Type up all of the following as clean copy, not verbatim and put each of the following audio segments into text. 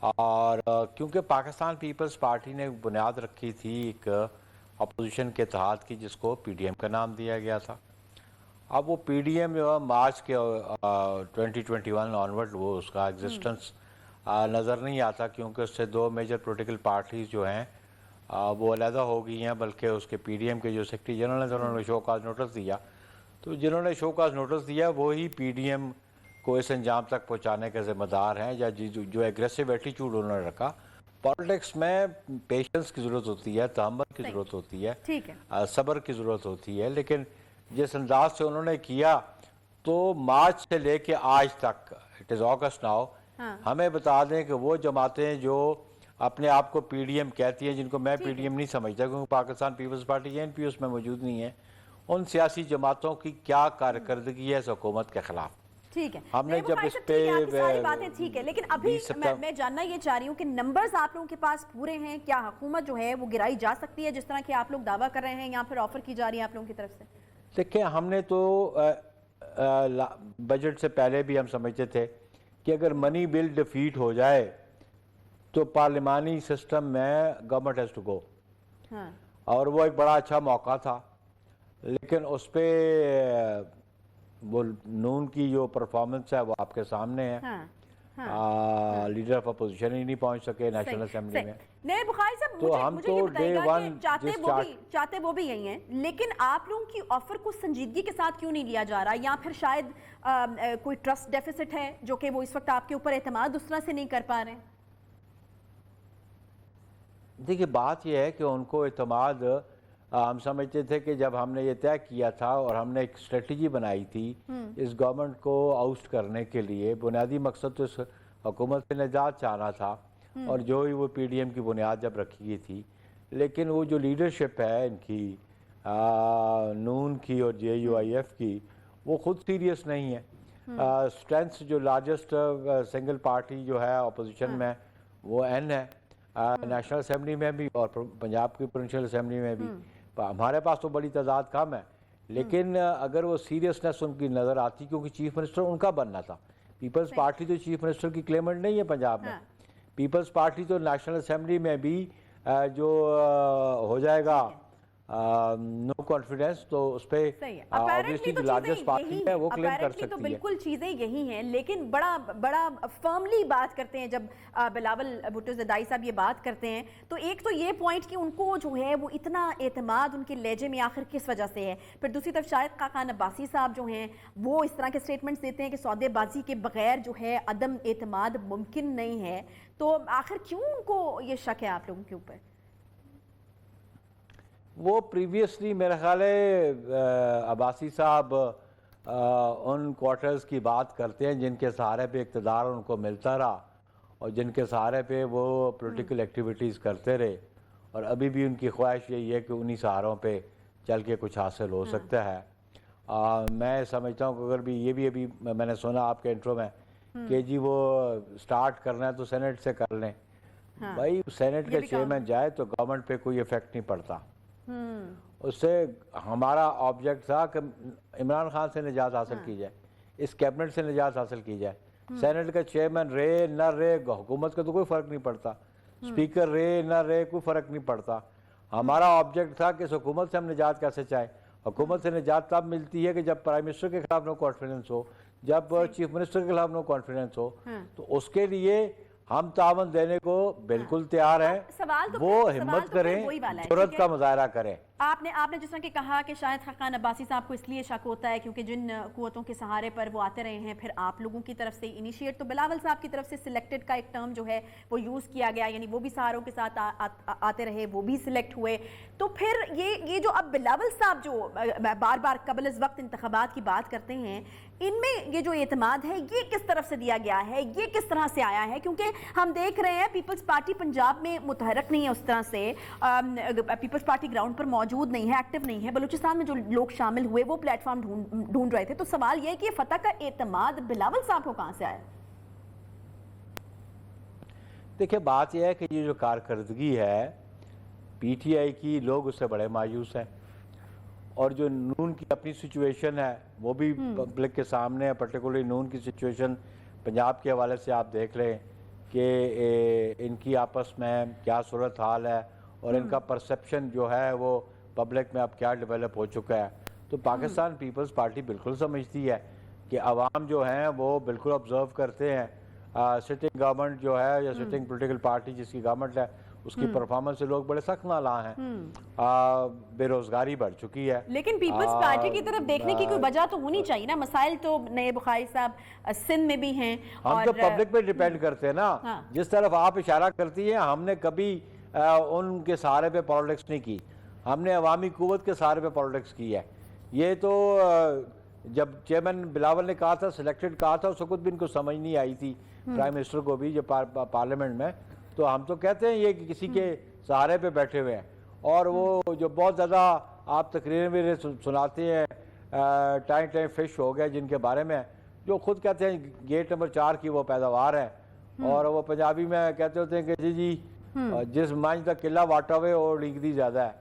اور کیونکہ Pakistan Peoples party نے بنیاد رکھی تھی ایک اپوزیشن کے اتحاد کی جس کو پی ڈی ایم کا نام دیا گیا تھا. اب وہ پی ڈی ایم جو ہے مارچ کے 2021 آنورڈ وہ اس کا ایگزسٹنس نظر نہیں آتا کیونکہ اس سے دو میجر پولیٹیکل پارٹیز جو ہیں وہ علیحدہ ہو گئی ہیں. بلکہ اس کے پی ڈی ایم کے جو سیکرٹری جنرل ہیں انہوں نے شو کاز نوٹس دیا, تو جنہوں نے شو کاز نوٹس دیا وہی پی ڈی ایم کو اس انجام تک پہنچانے کے ذمہ دار ہیں, یا جو ایگریسو ایٹیچیوڈ انہوں نے رکھا. پالیٹکس میں پیشنس کی ضرورت ہوتی ہے, تحمل کی ضرورت ہوتی ہے, صبر کی ضرورت ہوتی ہے, لیکن جس انداز سے انہوں نے کیا تو مارچ سے لے کے آج تک اٹ از اگست ناؤ, ہمیں بتا دیں کہ وہ جماعتیں جو اپنے آپ کو پی ڈی ایم کہتی ہیں, جن کو میں پی ڈی ایم نہیں سمجھتا کیونکہ Pakistan Peoples Party N P اس میں موجود نہیں ہے, ان سیاسی جماعتوں کی کیا کارکردگی ہے اس حکومت کے خلاف. ٹھیک ہے, ہم نے جب اس پہ ساری باتیں ٹھیک ہے, لیکن ابھی میں جاننا یہ چاہ رہی ہوں کہ نمبرز آپ لوگوں کے پاس پورے ہیں, کیا حکومت جو ہے وہ گرائی جا سکتی ہے جس طرح کہ آپ لوگ دعویٰ کر رہے ہیں یا پھر آفر کی جا رہی ہے آپ لوگوں کی طرف سے؟ دیکھیں, ہم نے تو بجٹ سے پہلے بھی ہم سمجھتے تھے کہ اگر منی بل ڈیفیٹ ہو جائے تو پارلیمانی سسٹم میں گورنمنٹ ہیز ٹو گو, اور وہ ایک بڑا اچھا موقع تھا. لیکن اس پہ وہ نون کی جو پرفارمنس ہے وہ آپ کے سامنے ہے, لیڈر آف اپوزیشن ہی نہیں پہنچ سکے نیشنل اسمبلی میں. نہیں بخاری صاحب, تو ہم مجھے تو یہ بتائیے گا کہ چاہتے وہ بھی یہی ہیں, لیکن آپ لوگوں کی آفر کو سنجیدگی کے ساتھ کیوں نہیں لیا جا رہا, یا پھر شاید کوئی ٹرسٹ ڈیفیسٹ ہے جو کہ وہ اس وقت آپ کے اوپر اعتماد اس طرح سے نہیں کر پا رہے ہیں؟ دیکھیے, بات یہ ہے کہ ان کو اعتماد ہم سمجھتے تھے کہ جب ہم نے یہ طے کیا تھا اور ہم نے ایک اسٹریٹجی بنائی تھی اس گورنمنٹ کو آؤسٹ کرنے کے لیے, بنیادی مقصد تو اس حکومت سے نجات چاہنا تھا, اور جو ہی وہ پی ڈی ایم کی بنیاد جب رکھی گئی تھی, لیکن وہ جو لیڈرشپ ہے ان کی نون کی اور جے یو آئی ایف کی, وہ خود سیریس نہیں ہے. اسٹرینتھ جو لارجسٹ سنگل پارٹی جو ہے اپوزیشن میں وہ این ہے, نیشنل اسمبلی میں بھی اور پنجاب کی پروونشل اسمبلی میں بھی. ہمارے پاس تو بڑی تعداد کم ہے, لیکن اگر وہ سیریسنس ان کی نظر آتی, کیونکہ چیف منسٹر ان کا بننا تھا. پیپلز پارٹی تو چیف منسٹر کی کلیمنٹ نہیں ہے پنجاب میں. پیپلز پارٹی تو نیشنل اسمبلی میں بھی جو ہو جائے گا نو کانفیڈنس, تو اس پہ obviously جو لارجسٹ پارٹی ہے وہ کلیم کر سکتی ہے. تو بالکل چیزیں یہی ہیں, لیکن بڑا فرملی بات کرتے ہیں جب بلاول بھٹو زرداری صاحب یہ بات کرتے ہیں, تو ایک تو یہ پوائنٹ کہ ان کو جو ہے وہ اتنا اعتماد ان کے لہجے میں آخر کس وجہ سے ہے. پھر دوسری طرف شاہد خاقان عباسی صاحب جو ہیں وہ اس طرح کے سٹیٹمنٹس دیتے ہیں کہ سودے بازی کے بغیر جو ہے عدم اعتماد ممکن نہیں ہے. تو آخر کیوں ان کو یہ شک ہے آپ لوگوں کے اوپر؟ وہ پریویسلی میرا خیال ہے عباسی صاحب ان کوارٹرز کی بات کرتے ہیں جن کے سہارے پہ اقتدار ان کو ملتا رہا اور جن کے سہارے پہ وہ پولیٹیکل ایکٹیویٹیز کرتے رہے, اور ابھی بھی ان کی خواہش یہی ہے کہ انہی سہاروں پہ چل کے کچھ حاصل ہو سکتا ہے. میں سمجھتا ہوں کہ اگر بھی یہ بھی ابھی میں نے سنا آپ کے انٹرو میں کہ جی وہ سٹارٹ کرنا ہے تو سینٹ سے کر لیں. بھائی سینٹ کا چیئرمین جائے تو گورنمنٹ پہ کوئی ایفیکٹ نہیں پڑتا. اس سے ہمارا آبجیکٹ تھا کہ عمران خان سے نجات حاصل کی جائے, اس کیبنٹ سے نجات حاصل کی جائے. سینٹ کا چیئرمین رہے نہ رہے حکومت کا تو کوئی فرق نہیں پڑتا, اسپیکر رہے نہ رہے کوئی فرق نہیں پڑتا. ہمارا آبجیکٹ تھا کہ اس حکومت سے ہم نجات کیسے چاہیں. حکومت سے نجات تب ملتی ہے کہ جب پرائم منسٹر کے خلاف نو کانفیڈنس ہو, جب چیف منسٹر کے خلاف نو کانفیڈنس ہو, تو اس کے لیے ہم تعاون دینے کو بالکل تیار ہیں. وہ ہمت کریں, جرأت کا مظاہرہ کریں. آپ نے جس طرح کہ کہا کہ شاید خاقان عباسی صاحب کو اس لیے شک ہوتا ہے کیونکہ جن قوتوں کے سہارے پر وہ آتے رہے ہیں, پھر آپ لوگوں کی طرف سے انیشیٹ, تو بلاول صاحب کی طرف سے سلیکٹڈ کا ایک ٹرم جو ہے وہ یوز کیا گیا, یعنی وہ بھی سہاروں کے ساتھ آتے رہے, وہ بھی سلیکٹ ہوئے. تو پھر یہ جو اب بلاول صاحب جو بار بار قبل از وقت انتخابات کی بات کرتے ہیں, ان میں یہ جو اعتماد ہے یہ کس طرف سے دیا گیا ہے, یہ کس طرح سے آیا ہے؟ کیونکہ ہم دیکھ رہے ہیں پیپلز پارٹی پنجاب میں متحرک نہیں ہے اس طرح سے, پیپلز پارٹی گراؤنڈ پر موجود نہیں ہے, ایکٹیو نہیں ہے. بلوچستان میں جو لوگ شامل ہوئے وہ پلیٹ فارم ڈھونڈ رہے تھے. تو سوال یہ ہے کہ فتح کا اعتماد بلاول صاحب کو کہاں سے آیا؟ دیکھیں, بات یہ ہے کہ یہ جو کارکردگی ہے پی ٹی آئی کی, لوگ اس سے بڑے مایوس ہیں, اور جو نون کی اپنی سچویشن ہے وہ بھی پبلک کے سامنے ہے. پرٹیکولرلی نون کی سچویشن پنجاب کے حوالے سے آپ دیکھ لیں کہ ان کی آپس میں کیا صورت حال ہے اور ان کا پرسیپشن جو ہے وہ پبلک میں اب کیا ڈیولپ ہو چکا ہے. تو پاکستان پیپلز پارٹی بالکل سمجھتی ہے کہ عوام جو ہیں وہ بالکل آبزرو کرتے ہیں سٹنگ گورنمنٹ جو ہے یا سٹنگ پولیٹیکل پارٹی جس کی گورنمنٹ ہے اس کی پرفارمنس سے لوگ بڑے سخت نالاں ہیں. بے روزگاری بڑھ چکی ہے. لیکن پیپلز پارٹی کی طرف دیکھنے کی کوئی وجہ تو ہونی چاہیے نا. مسائل تو نئے بخاری صاحب سندھ میں بھی ہیں. ہم تو پبلک پہ ڈیپینڈ کرتے ہیں نا. جس طرف آپ اشارہ کرتی ہیں ہم نے کبھی ان کے سہارے پہ پالیٹکس نہیں کی. ہم نے عوامی قوت کے سہارے پہ پالیٹکس کی ہے. یہ تو جب چیئرمین بلاول نے کہا تھا سلیکٹڈ کہا تھا اس وقت بھی ان کو سمجھ نہیں آئی تھی پرائم منسٹر کو بھی جب پارلیمنٹ میں. تو ہم تو کہتے ہیں یہ کہ کسی کے سہارے پہ بیٹھے ہوئے ہیں. اور وہ جو بہت زیادہ آپ تقریر میں سناتے ہیں ٹائم فش ہو گیا جن کے بارے میں جو خود کہتے ہیں گیٹ نمبر 4 کی وہ پیداوار ہے. اور وہ پنجابی میں کہتے ہوتے ہیں کہ جی جس مانج دا قلعہ واٹا ہوئے اور ڈگری زیادہ ہے.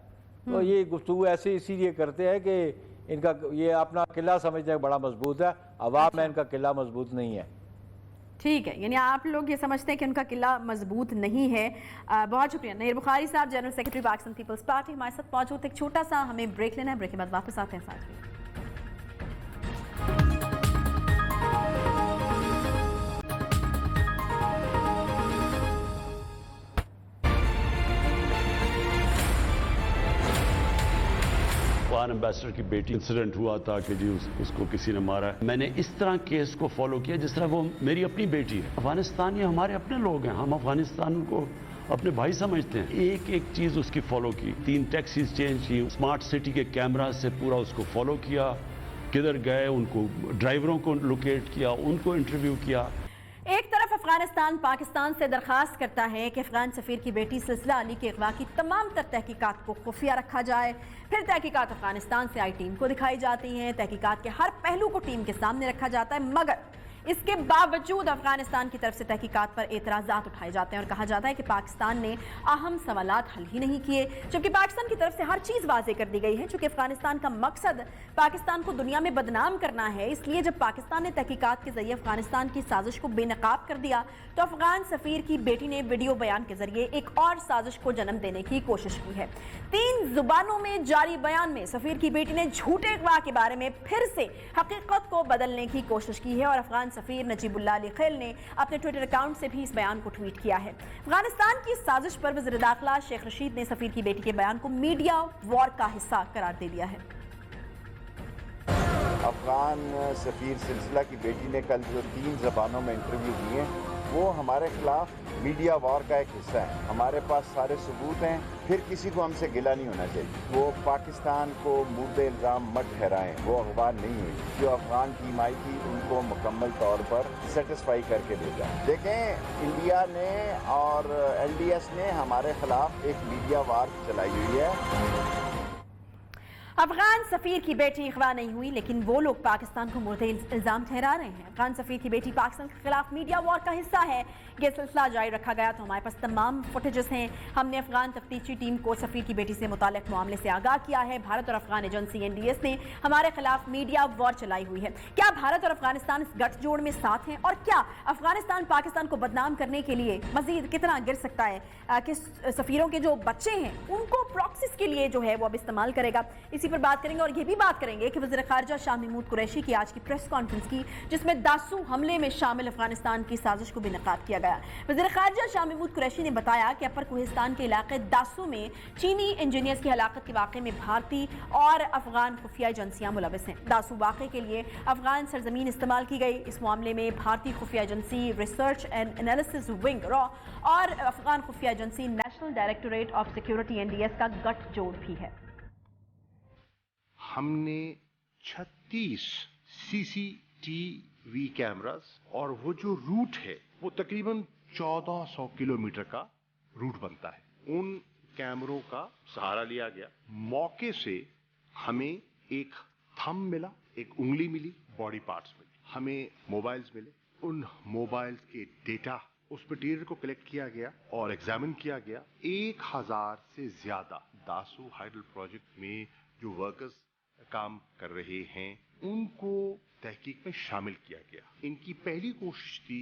تو یہ گفتگو ایسے اسی لیے کرتے ہیں کہ ان کا یہ اپنا قلعہ سمجھتے ہیں بڑا مضبوط ہے. عوام میں ان کا قلعہ مضبوط نہیں ہے. ٹھیک ہے, یعنی آپ لوگ یہ سمجھتے ہیں کہ ان کا قلعہ مضبوط نہیں ہے. بہت شکریہ. نیر بخاری صاحب general secretary Pakistan Peoples party ہمارے ساتھ موجود. ایک چھوٹا سا ہمیں بریک لینا ہے, بریک کے بعد واپس آتے ہیں ساتھ میں. افغان ایمبیسڈر کی بیٹی انسیڈنٹ ہوا تھا کہ جی اس کو کسی نے مارا ہے. میں نے اس طرح کیس کو فالو کیا جس طرح وہ میری اپنی بیٹی ہے. افغانستان یہ ہمارے اپنے لوگ ہیں, ہم افغانستان کو اپنے بھائی سمجھتے ہیں. ایک ایک چیز اس کی فالو کی, 3 ٹیکسیز چینج کی, اسمارٹ سٹی کے کیمرہ سے پورا اس کو فالو کیا, کدھر گئے ان کو ڈرائیوروں کو لوکیٹ کیا, ان کو انٹرویو کیا. ایک طرف افغانستان پاکستان سے درخواست کرتا ہے کہ افغان سفیر کی بیٹی سلسلہ علی کے اغوا کی تمام تر تحقیقات کو خفیہ رکھا جائے. پھر تحقیقات افغانستان سے آئی ٹیم کو دکھائی جاتی ہیں, تحقیقات کے ہر پہلو کو ٹیم کے سامنے رکھا جاتا ہے, مگر اس کے باوجود افغانستان کی طرف سے تحقیقات پر اعتراضات اٹھائے جاتے ہیں اور کہا جاتا ہے کہ پاکستان نے اہم سوالات حل ہی نہیں کیے, جبکہ پاکستان کی طرف سے ہر چیز واضح کر دی گئی ہے. چونکہ افغانستان کا مقصد پاکستان کو دنیا میں بدنام کرنا ہے, اس لیے جب پاکستان نے تحقیقات کے ذریعے افغانستان کی سازش کو بے نقاب کر دیا تو افغان سفیر کی بیٹی نے ویڈیو بیان کے ذریعے ایک اور سازش کو جنم دینے کی کوشش کی ہے. 3 زبانوں میں جاری بیان میں سفیر کی بیٹی نے جھوٹے اغوا کے بارے میں پھر سے حقیقت کو بدلنے کی کوشش کی ہے, اور افغان سفیر نجیب اللہ علی خیل نے اپنے ٹویٹر اکاؤنٹ سے بھی اس بیان کو ٹویٹ کیا ہے. افغانستان کی سازش پر وزیر داخلہ شیخ رشید نے سفیر کی بیٹی کے بیان کو میڈیا وار کا حصہ قرار دے دیا ہے. افغان سفیر سلسلہ کی بیٹی نے کل جو 3 زبانوں میں انٹرویو دیے وہ ہمارے خلاف میڈیا وار کا ایک حصہ ہے. ہمارے پاس سارے ثبوت ہیں, پھر کسی کو ہم سے گلہ نہیں ہونا چاہیے. وہ پاکستان کو مورد الزام مت ٹھہرائیں, وہ اغوا نہیں ہوئی. جو افغان ٹیم آئی تھی ان کو مکمل طور پر سیٹسفائی کر کے بھیجا. دیکھیں, انڈیا نے اور LDS نے ہمارے خلاف ایک میڈیا وار چلائی ہوئی ہے. افغان سفیر کی بیٹی اغوا نہیں ہوئی, لیکن وہ لوگ پاکستان کو مورد الزام ٹھہرا رہے ہیں. افغان سفیر کی بیٹی پاکستان کے خلاف میڈیا وار کا حصہ ہے. یہ سلسلہ جاری رکھا گیا تو ہمارے پاس تمام فوٹیجز ہیں. ہم نے افغان تفتیشی ٹیم کو سفیر کی بیٹی سے متعلق معاملے سے آگاہ کیا ہے. بھارت اور افغان ایجنسی NDS نے ہمارے خلاف میڈیا وار چلائی ہوئی ہے. کیا بھارت اور افغانستان اس گٹھ جوڑ میں ساتھ ہیں, اور کیا افغانستان پاکستان کو بدنام کرنے کے لیے مزید کتنا گر سکتا ہے کہ سفیروں کے جو بچے ہیں ان کو پراکسیز کے لیے جو ہے وہ اب استعمال کرے گا. اسی پر بات کریں گے, اور یہ بھی بات کریں گے کہ وزیر خارجہ شاہ محمود قریشی کی آج کی پریس کانفرنس کی, جس میں داسو حملے میں شامل افغانستان کی سازش کو بے نقاب کیا گیا. وزیر خارجہ شاہ محمود قریشی نے بتایا کہ اپر کوہستان کے علاقے داسو میں چینی انجینئرز کی ہلاکت کے واقعے میں بھارتی اور افغان خفیہ ایجنسیاں ملوث ہیں. داسو واقعے کے لیے افغان سرزمین استعمال کی گئی. اس معاملے میں بھارتی خفیہ agency research and analysis wing را اور افغان خفیہ agency national directorate of security NDS کا گٹھ جوڑ بھی ہے. ہم نے 36 CCTV کیمراز, اور وہ جو روٹ ہے وہ تقریباً 1400 کلومیٹر کا روٹ بنتا ہے. ان کیمروں کا سہارا لیا گیا. موقع سے ہمیں ایک تھم ملا, ایک انگلی ملی, باڈی پارٹس ملی, ہمیں موبائلز ملے. ان موبائلز کے ڈیٹا اس مٹیریل کو کلیکٹ کیا گیا اور ایگزامن کیا گیا. 1000 سے زیادہ داسو ہائیڈل پروجیکٹ میں جو ورکرز کام کر رہے ہیں ان کو تحقیق میں شامل کیا گیا. ان کی پہلی کوشش تھی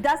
10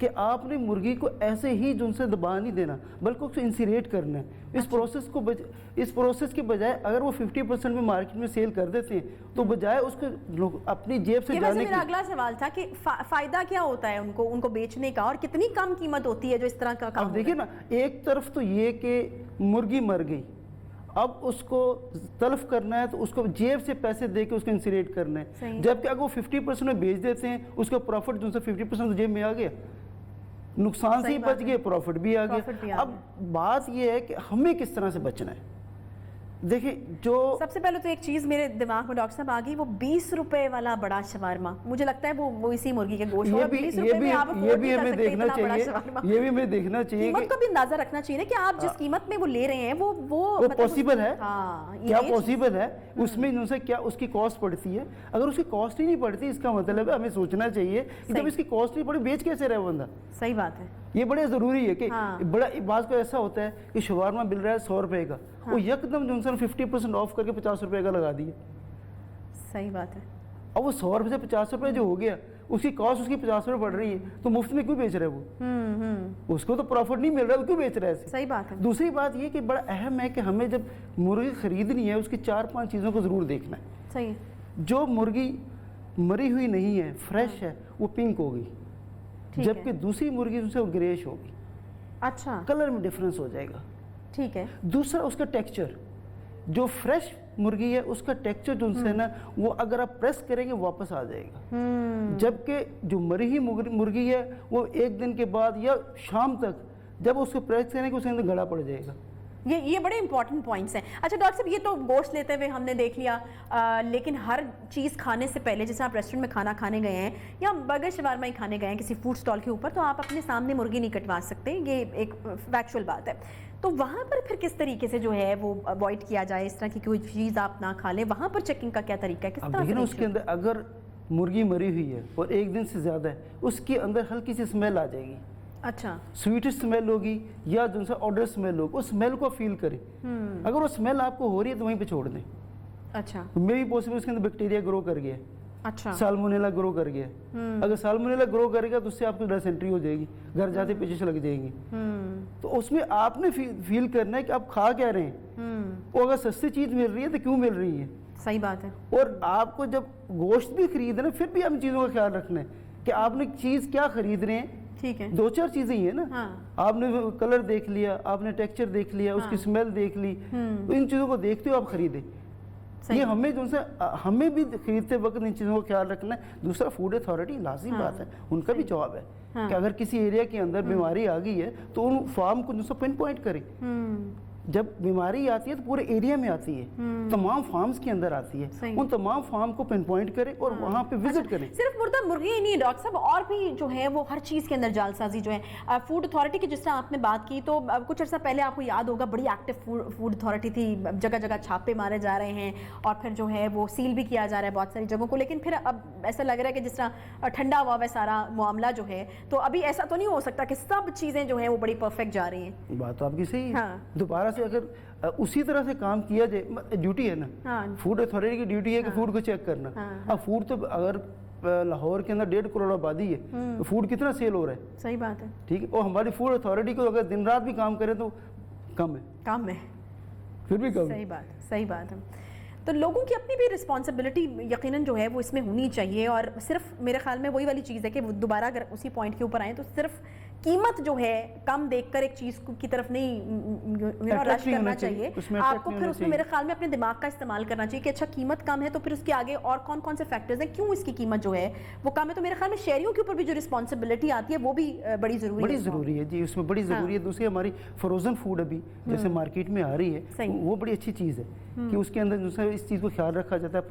کہ آپ نے مرغی کو ایسے ہی جو ان سے دبا نہیں دینا بلکہ اس کو انسیریٹ کرنا ہے. اس پروسیس کے بجائے اگر وہ 50% میں مارکیٹ میں سیل کر دیتے ہیں تو بجائے اس کو اپنی جیب سے یہ جانے ویسے کی. میرا اگلا سوال تھا کہ فائدہ کیا ہوتا ہے ان کو بیچنے کا، اور کتنی کم قیمت ہوتی ہے جو اس طرح کا کام؟ اب دیکھیں نا، ایک طرف تو یہ کہ مرغی مر گئی، اب اس کو تلف کرنا ہے تو اس کو جیب سے پیسے دے کے اس کو انسیریٹ کرنا ہے، جبکہ اگر وہ 50% میں بیچ دیتے ہیں اس کا پروفٹ جو سے 50% جیب میں آ گیا، نقصان سے ہی بچ گئے، پروفٹ بھی آ گیا. اب بات یہ ہے کہ ہمیں کس طرح سے بچنا ہے. دیکھیں جو سب سے پہلے تو ایک چیز میرے دماغ میں ڈاکٹر صاحب آ گئی، وہ 20 روپے والا بڑا شوارما، مجھے لگتا ہے وہ اسی مرغی کے گوشت، یہ بھی ہمیں دیکھنا چاہیے، یہ بھی ہمیں دیکھنا چاہیے قیمت کا بھی اندازہ رکھنا چاہیے کہ آپ جس قیمت میں وہ لے رہے ہیں وہ پاسبل ہے، کیا یہ پاسبل ہے، اس میں ان سے کیا اس کی کاسٹ پڑتی ہے. اگر اس کی کاسٹ ہی نہیں پڑتی اس کا مطلب ہے ہمیں سوچنا چاہیے کہ جب اس کی کاسٹ نہیں پڑی بیچ کیسے رہے بندہ. صحیح بات ہے. یہ بڑے ضروری ہے کہ بڑا بعض کو ایسا ہوتا ہے کہ شوارما مل رہا ہے 100 روپے کا، وہ یکدم جو انسان 50% آف کر کے 50 روپے کا لگا دیا. صحیح بات ہے. اب وہ 100 روپے سے 50 روپے جو ہو گیا، اس کی کاسٹ اس کی 50 روپے پڑ رہی ہے، تو مفت میں کیوں بیچ رہا ہے وہ؟ اس کو تو پروفٹ نہیں مل رہا، وہ کیوں بیچ رہا ہے ایسے؟ صحیح بات ہے. دوسری بات یہ کہ بڑا اہم ہے کہ ہمیں جب مرغی خریدنی ہے اس کی 4-5 چیزوں کو ضرور دیکھنا ہے. صحیح. جو مرغی مری ہوئی نہیں ہے، فریش ہے، وہ پنک ہوگی، جبکہ دوسری مرغی ان سے وہ گریش ہوگی. اچھا. کلر میں ڈفرنس ہو جائے گا. ٹھیک ہے. دوسرا اس کا ٹیکسچر، جو فریش مرغی ہے اس کا ٹیکسچر جو ان سے نا وہ اگر آپ پریس کریں گے واپس آ جائے گا، جبکہ جو مری ہوئی مرغی ہے وہ ایک دن کے بعد یا شام تک جب اس کو پریس کریں گے اس کے اندر گڑا پڑ جائے گا. یہ بڑے امپورٹنٹ پوائنٹس ہیں. اچھا ڈاکٹر صاحب، یہ تو گوشت لیتے ہوئے ہم نے دیکھ لیا، لیکن ہر چیز کھانے سے پہلے جیسے آپ ریسٹورنٹ میں کھانا کھانے گئے ہیں یا برگر شوارما ہی کھانے گئے ہیں کسی فوڈ اسٹال کے اوپر، تو آپ اپنے سامنے مرغی نہیں کٹوا سکتے، یہ ایک فیکچوئل بات ہے. تو وہاں پر پھر کس طریقے سے جو ہے وہ اوائڈ کیا جائے، اس طرح کی کوئی چیز آپ نہ کھا لیں، وہاں پر چیکنگ کا کیا طریقہ ہے، کس طرح سے؟ اس کے اندر اگر مرغی مری ہوئی ہے اور ایک دن سے زیادہ ہے، اس کے اندر ہلکی سی اسمیل آ جائے گی. اچھا. سویٹ اسمیل ہوگی یا جو سا آرڈر اسمیل ہوگی، اس اسمیل کو فیل کریں. اگر وہ اسمیل آپ کو ہو رہی ہے تو وہیں پہ چھوڑ دیں. اچھا. میں بھی پاسبل اس کے اندر بیکٹیریا گرو کر گیا ہے. اچھا. سالمونیلا گرو کر گیا. اگر سالمونیلا گرو کرے گا تو اس سے آپ کو ڈیسنٹری ہو جائے گی، گھر جاتے پیچھے لگ جائیں گی. تو اس میں آپ نے فیل کرنا ہے کہ آپ کھا کیا رہے ہیں. وہ اگر سستی چیز مل رہی ہے تو کیوں مل رہی ہے. صحیح بات ہے. اور آپ کو جب گوشت بھی خریدنا پھر بھی ہم چیزوں کا خیال رکھنا ہے کہ آپ نے چیز کیا خرید رہے ہیں. ٹھیک ہے. 2-4 چیزیں ہی ہیں نا، آپ نے کلر دیکھ لیا، آپ نے ٹیکسچر دیکھ لیا، اس کی اسمیل دیکھ لی، تو ان چیزوں کو دیکھتے ہو آپ خریدیں. یہ ہمیں جو سے ہمیں بھی خریدتے وقت ان چیزوں کا خیال رکھنا ہے. دوسرا فوڈ اتھارٹی لازمی بات ہے، ان کا بھی جواب ہے کہ اگر کسی ایریا کے اندر بیماری آ گئی ہے تو ان فارم کو جو سا پن پوائنٹ کریں. جب بیماری آتی ہے تو پورے ایریا میں آتی ہے، تمام فارمز کے اندر آتی ہے، ان تمام فارم کو پن پوائنٹ کریں اور وہاں پہ وزٹ کریں. صرف مردہ مرغی ہی نہیں ڈاکٹر صاحب، اور بھی جو ہے وہ ہر چیز کے اندر جال سازی جو ہے. فوڈ اتھارٹی کی جس طرح آپ نے بات کی تو کچھ عرصہ پہلے آپ کو یاد ہوگا بڑی ایکٹیو فوڈ اتھارٹی تھی، جگہ جگہ چھاپے مارے جا رہے ہیں اور پھر جو ہے وہ سیل بھی کیا جا رہا ہے بہت ساری جگہوں کو. لیکن پھر اب ایسا لگ رہا ہے کہ جس طرح ٹھنڈا ہوا ہے سارا معاملہ جو ہے، تو ابھی ایسا تو نہیں ہو سکتا کہ سب چیزیں جو ہیں وہ بڑی پرفیکٹ جا رہی ہیں. بات تو آپ کی صحیح ہے. دوبارہ سے اگر اسی طرح سے کام کیا جائے، ڈیوٹی ہے نا، فوڈ اتھارٹی کی ڈیوٹی ہے کہ فوڈ کو چیک کرنا. اب فوڈ تو اگر لاہور کے اندر 1.5 کروڑ آبادی ہے تو فوڈ کتنا سیل ہو رہا ہے. صحیح بات ہے. ٹھیک ہے. اور ہماری فوڈ اتھارٹی کو اگر دن رات بھی کام کرے تو کم ہے، پھر بھی کم. صحیح بات ہے. تو لوگوں کی اپنی بھی رسپانسبلٹی یقیناً جو ہے وہ اس میں ہونی چاہیے، اور صرف میرے خیال میں وہی والی چیز ہے کہ دوبارہ اگر اسی پوائنٹ کے اوپر آئیں تو صرف قیمت جو ہے کم دیکھ کر ایک چیز کی طرف نہیں رش کرنا چاہیے. آپ کو پھر اس میں میرے خیال میں اپنے دماغ کا استعمال کرنا چاہیے کہ اچھا قیمت کم ہے تو پھر اس کے آگے اور کون کون سے فیکٹرز ہیں، کیوں اس کی قیمت جو ہے وہ کم ہے. تو میرے خیال میں شہریوں کے اوپر بھی جو رسپانسبلٹی آتی ہے وہ بھی بڑی ضروری ہے. جی اس میں بڑی ضروری ہے. دوسری ہماری فروزن فوڈ ابھی جیسے مارکیٹ میں آ رہی ہے، وہ بڑی اچھی چیز ہے کہ اس کے اندر اس چیز کو خیال رکھا جاتا ہے،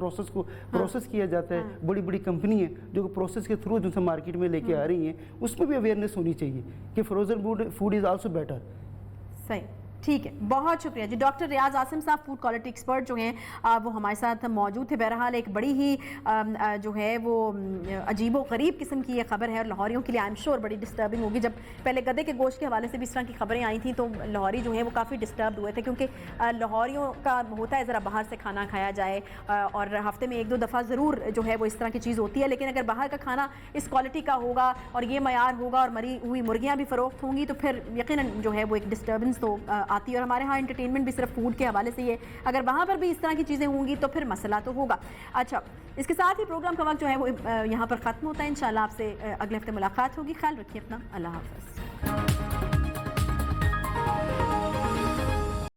پروسیس کیا جاتا ہے. بڑی بڑی کمپنی ہیں جو پروسیس کے تھرو جو مارکیٹ میں لے کے آ رہی ہیں، اس میں بھی اویئرنیس ہونی چاہیے کہ frozen food is also better. صحیح. ٹھیک ہے، بہت شکریہ جی ڈاکٹر ریاض عاصم صاحب، فوڈ کوالٹی ایکسپرٹ جو ہیں وہ ہمارے ساتھ موجود تھے. بہرحال ایک بڑی ہی جو ہے وہ عجیب و غریب قسم کی یہ خبر ہے اور لاہوریوں کے لیے آئی ایم شیور بڑی ڈسٹربنگ ہوگی. جب پہلے گدے کے گوشت کے حوالے سے بھی اس طرح کی خبریں آئی تھیں تو لاہوری جو ہیں وہ کافی ڈسٹربڈ ہوئے تھے، کیونکہ لاہوریوں کا ہوتا ہے ذرا باہر سے کھانا کھایا جائے اور ہفتے میں 1-2 دفعہ ضرور جو ہے وہ اس طرح کی چیز ہوتی ہے، لیکن اگر باہر کا کھانا اس کوالٹی کا ہوگا اور یہ معیار ہوگا اور مری ہوئی مرغیاں بھی فروخت ہوں گی تو پھر یقیناً جو ہے وہ ایک ڈسٹربنس تو آتی ہے. اور ہمارے ہاں انٹرٹینمنٹ بھی صرف فوڈ کے حوالے سے ہی ہے، اگر وہاں پر بھی اس طرح کی چیزیں ہوں گی تو پھر مسئلہ تو ہوگا. اچھا، اس کے ساتھ ہی پروگرام کا وقت جو ہے وہ یہاں پر ختم ہوتا ہے. انشاءاللہ آپ سے اگلے ہفتے ملاقات ہوگی. خیال رکھیے اپنا، اللہ حافظ.